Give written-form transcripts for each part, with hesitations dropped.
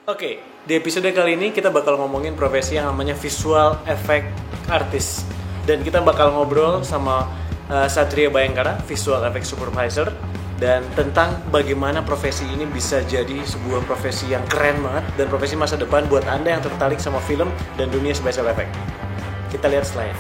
Oke, di episode kali ini kita bakal ngomongin profesi yang namanya visual effect artist. Dan kita bakal ngobrol sama Satria Bayangkara, visual effect supervisor, dan tentang bagaimana profesi ini bisa jadi sebuah profesi yang keren banget dan profesi masa depan buat Anda yang tertarik sama film dan dunia special effect. Kita lihat slide.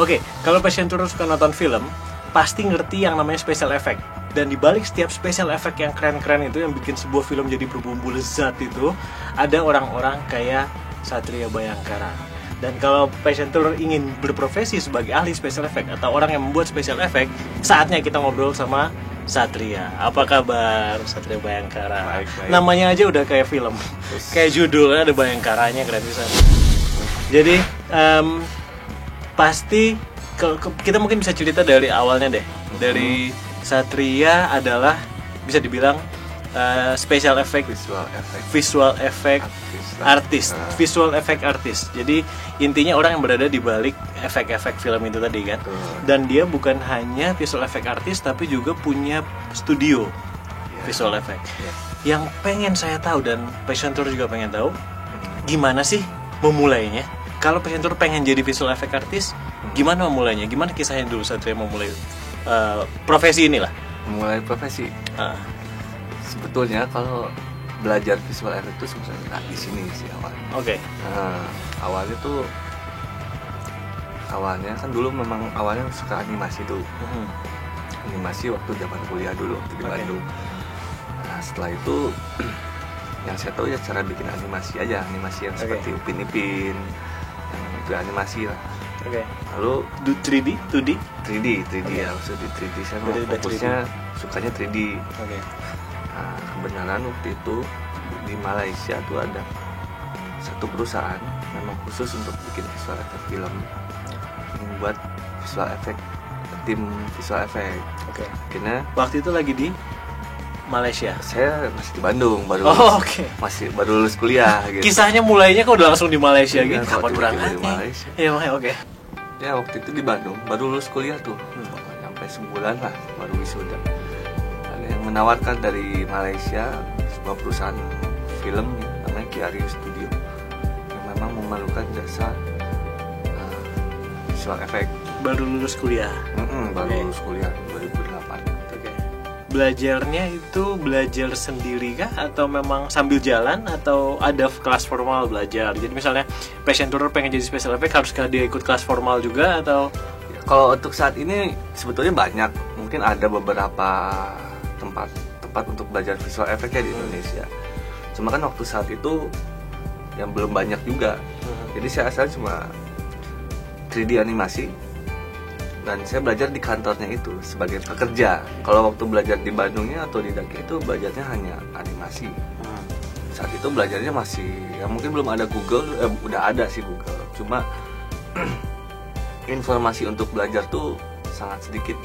Oke, kalau passion tour suka nonton film, pasti ngerti yang namanya special effect. Dan dibalik setiap special effect yang keren-keren itu, yang bikin sebuah film jadi berbumbu lezat itu, ada orang-orang kayak Satria Bayangkara. Dan kalau passion tour ingin berprofesi sebagai ahli special effect atau orang yang membuat special effect, saatnya kita ngobrol sama Satria. Apa kabar Satria Bayangkara? Baik. Namanya aja udah kayak film, kayak judulnya ada Bayangkaranya, keren bisa. Jadi pasti kita mungkin bisa cerita dari awalnya deh. Dari Satria adalah bisa dibilang special effect visual effect artist. Visual effect artist. Jadi intinya orang yang berada di balik efek-efek film itu tadi kan. Dan dia bukan hanya visual effect artist tapi juga punya studio visual effect. Yang pengen saya tahu dan Passion Tour juga pengen tahu, gimana sih memulainya? Kalau Passion Tour pengen jadi visual effect artist, gimana memulainya? Gimana kisahnya dulu Satria memulai profesi inilah? Mulai profesi. Sebetulnya kalau belajar visual effect itu sebenarnya nggak di sini sih awalnya. Oke. Awalnya kan dulu memang awalnya suka animasi tuh. Animasi waktu zaman kuliah dulu waktu di Bandung. Nah setelah itu yang saya tahu ya cara bikin animasi aja, animasi yang seperti Upin Ipin, yang itu animasi lah. Lalu 3D, 2D? 3D ya, maksud di 3D saya memang fokusnya sukanya 3D. Nah, kebenaran waktu itu di Malaysia tuh ada satu perusahaan memang khusus untuk bikin visual effect film, membuat visual effect, tim visual effect. Akhirnya waktu itu lagi di Malaysia. Saya masih di Bandung, baru lulus kuliah gitu. Kisahnya mulainya kok udah langsung di Malaysia gitu? Kapan berangkatnya? Oke. Ya waktu itu di Bandung, baru lulus kuliah tuh, sampai sebulan lah baru wisuda. Ada yang menawarkan dari Malaysia sebuah perusahaan film namanya Kiario Studio yang memang memerlukan jasa visual effect. Baru lulus kuliah. Lulus kuliah 2008. Belajarnya itu belajar sendiri kah? Atau memang sambil jalan? Atau ada kelas formal belajar? Jadi misalnya Passion Tour pengen jadi special effect, haruskah dia ikut kelas formal juga? Atau ya, kalau untuk saat ini sebetulnya banyak. Mungkin ada beberapa tempat untuk belajar visual effect ya di Indonesia. Cuma kan waktu saat itu yang belum banyak juga. Jadi saya asal cuma 3D animasi. Dan saya belajar di kantornya itu sebagai pekerja. Kalau waktu belajar di Bandungnya atau di Daki itu belajarnya hanya animasi. Saat itu belajarnya masih, ya mungkin belum ada Google, udah ada sih Google. Cuma informasi untuk belajar tuh sangat sedikit.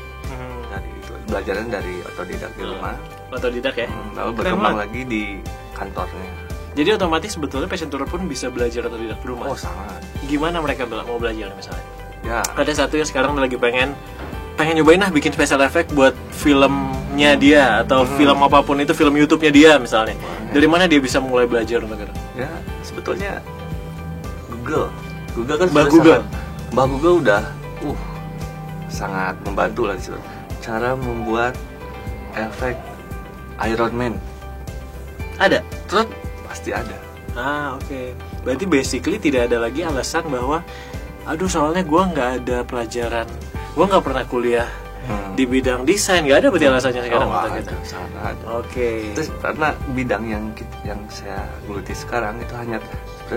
Dari itu belajarnya dari otodidak di rumah. Otodidak ya. Lalu berkembang lagi di kantornya. Jadi otomatis sebetulnya Passion Tour pun bisa belajar otodidak di rumah. Oh sangat. Gimana mereka mau belajar misalnya? Ya. Ada satu yang sekarang lagi pengen nyobain bikin special effect buat filmnya dia atau film apapun itu, film YouTube-nya dia misalnya. Dari mana dia bisa mulai belajar untuk itu? Ya, sebetulnya Google kan Mbak Google udah sangat membantu lah di situ. Cara membuat efek Iron Man. Ada? Terus pasti ada. Oke. Berarti basically tidak ada lagi alasan bahwa soalnya gue nggak ada pelajaran, gue nggak pernah kuliah di bidang desain, nggak ada berarti alasannya sekarang ada, sangat ada. Oke. Terus karena bidang yang saya geluti sekarang itu hanya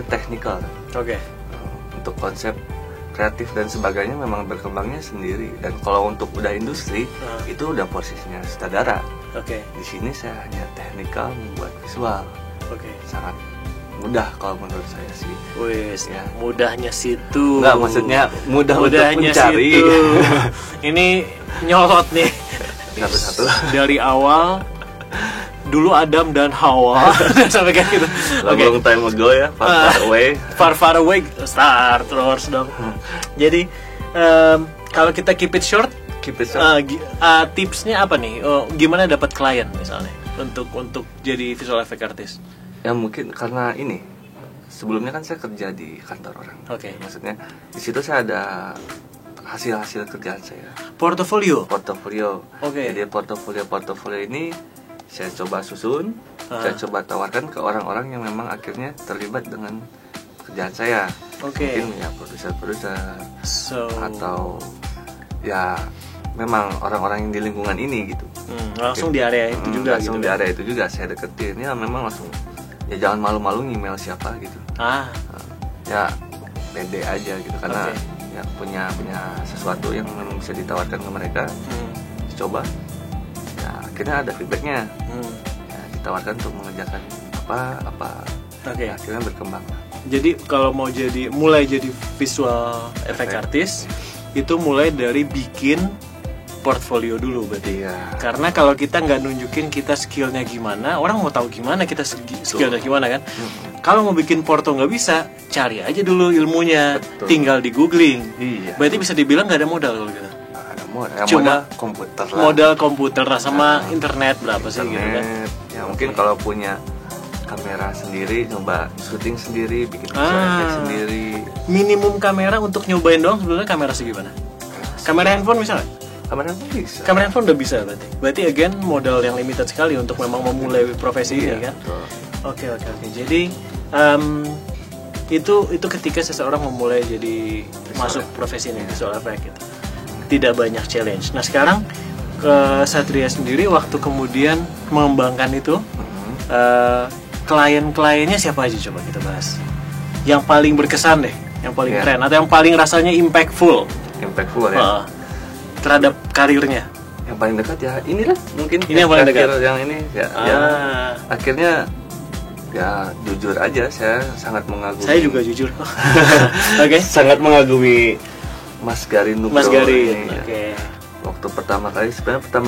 technical. Untuk konsep kreatif dan sebagainya memang berkembangnya sendiri. Dan kalau untuk udah industri itu udah posisinya sutradara. Di sini saya hanya technical membuat visual. Oke. Sangat mudah kalau menurut saya sih. Wes, Ya. mudahnya situ. Enggak, maksudnya mudah untuk Mudahnya mencari. situ. Ini nyolot nih. Satu-satu. Dari awal dulu Adam dan Hawa sampai kayak gitu. Long time ago ya, far away. Far away, Star Wars dong. Jadi kalau kita keep it short, tipsnya apa nih? Gimana dapat klien misalnya untuk jadi visual effect artist? Ya mungkin karena ini sebelumnya kan saya kerja di kantor orang. Oke. Maksudnya di situ saya ada hasil-hasil kerjaan saya. Portofolio. Oke. Jadi portofolio ini saya coba susun, saya coba tawarkan ke orang-orang yang memang akhirnya terlibat dengan kerjaan saya. Oke. Mungkin ya produser So, atau ya memang orang-orang yang di lingkungan ini gitu. langsung di area itu juga langsung gitu. di area itu juga saya deketin. Ya memang langsung, ya jangan malu-malu email siapa gitu. Ya pede aja gitu karena ya punya sesuatu yang memang bisa ditawarkan ke mereka. Coba. Ya akhirnya ada feedbacknya. Ya, ditawarkan untuk mengerjakan apa. Oke. Ya, akhirnya berkembang. Jadi kalau mau mulai jadi visual effect artist itu mulai dari bikin portfolio dulu berarti. Iya. Karena kalau kita nggak nunjukin kita skillnya gimana, orang mau tahu gimana kita skillnya gimana kan? Kalau mau bikin porto nggak bisa, cari aja dulu ilmunya. Betul. Tinggal di googling. Iya. Berarti bisa dibilang nggak ada modal kalau gitu. Ada modal Cuma komputer lah. Modal komputer sama internet berapa sih gitu kan? Ya mungkin kalau punya kamera sendiri, coba syuting sendiri, bikin visual effect sendiri. Minimum kamera untuk nyobain doang sebenarnya kamera segimana? Kamera handphone misalnya? Kamera pun bisa. Kamera handphone udah bisa berarti. Berarti again modal yang limited sekali untuk memang memulai profesi ini kan. Betul. Oke. Jadi itu ketika seseorang memulai jadi masuk profesi ini visual effect gitu. Tidak banyak challenge. Nah sekarang Satria sendiri waktu kemudian mengembangkan itu klien-kliennya siapa aja coba kita bahas. Yang paling berkesan deh, yang paling keren atau yang paling rasanya impactful ya. Terhadap karirnya. Yang paling dekat ya inilah mungkin. Ini yang paling dekat. Yang ini ya, yang akhirnya ya jujur aja saya sangat mengagumi. Saya juga jujur. Oke. Sangat mengagumi Mas Garin Nugroho. Mas Garin. Oke. Waktu pertama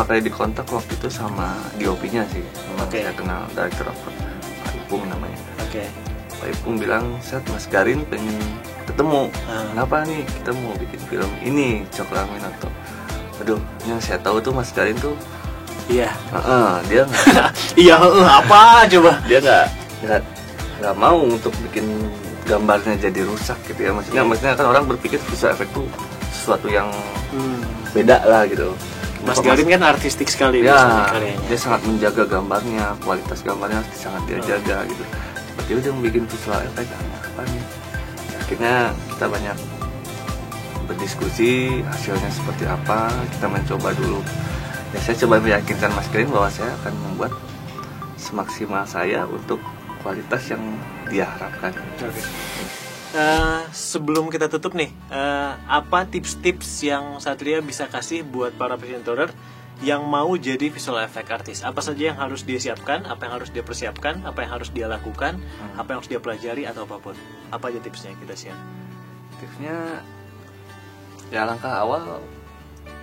kali dikontak waktu itu sama DOP-nya sih. Saya kenal director of Pak Ipung namanya. Oke. Pak Ipung bilang, "Set, Mas Garin pengen ketemu. Kenapa nih? Kita mau bikin film ini, Coklat Minato." Aduh, yang saya tahu tuh Mas Garin tuh iya. Dia nggak. Iya, apa coba? Dia nggak mau untuk bikin gambarnya jadi rusak gitu ya. Maksudnya kan orang berpikir visual effect tuh sesuatu yang beda lah gitu. Mas Garin kan artistik sekali ya, karyanya. Dia sangat menjaga gambarnya, kualitas gambarnya sangat dia jaga gitu. Dia udah bikin visual effect apa nih? Akhirnya kita banyak berdiskusi hasilnya seperti apa, kita mencoba dulu. Ya saya coba meyakinkan Mas Garin bahwa saya akan membuat semaksimal saya untuk kualitas yang dia harapkan. Sebelum kita tutup nih, apa tips-tips yang Satria bisa kasih buat para presenter yang mau jadi visual effect artist? Apa saja yang harus dia siapkan, apa yang harus dia persiapkan, apa yang harus dia lakukan, apa yang harus dia pelajari atau apapun? Apa aja tipsnya kita share? Tipsnya ya langkah awal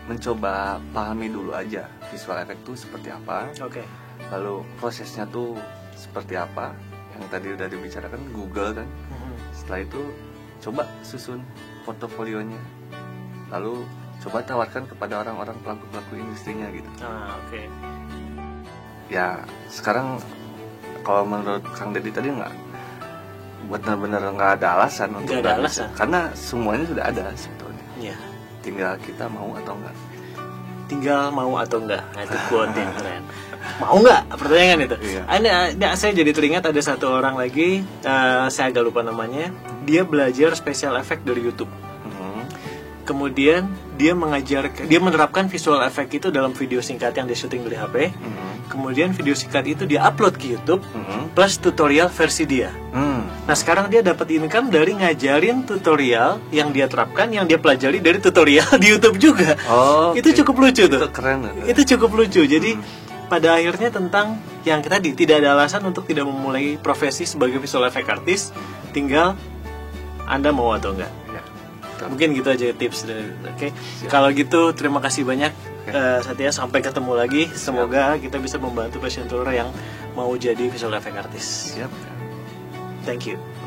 mencoba pahami dulu aja visual effect itu seperti apa. Oke. Lalu prosesnya tuh seperti apa? Yang tadi udah dibicarakan Google kan. Setelah itu coba susun portofolionya. Lalu coba tawarkan kepada orang-orang pelaku-pelaku industrinya gitu. Oke. Ya sekarang kalau menurut Kang Deddy tadi benar-benar nggak ada alasan untuk nggak ada alasan karena semuanya sudah ada sebetulnya. Iya. Tinggal kita mau atau enggak. Tinggal mau atau enggak. Nah, itu quote yang keren. Mau nggak? Pertanyaan itu. Iya. Saya jadi teringat ada satu orang lagi, saya agak lupa namanya. Dia belajar special effect dari YouTube. Kemudian dia menerapkan visual effect itu dalam video singkat yang dia syuting dari HP. Kemudian video singkat itu dia upload ke YouTube plus tutorial versi dia. Nah sekarang dia dapat income dari ngajarin tutorial yang dia terapkan, yang dia pelajari dari tutorial di YouTube juga. Itu cukup lucu tuh. Itu keren. Itu cukup lucu. Jadi pada akhirnya tentang yang tadi tidak ada alasan untuk tidak memulai profesi sebagai visual effect artist, tinggal Anda mau atau enggak. Ya. Mungkin gitu aja tips dari. Oke. Kalau gitu terima kasih banyak Satya, sampai ketemu lagi. Semoga kita bisa membantu passion tour yang mau jadi visual effect artist. Siap. Thank you.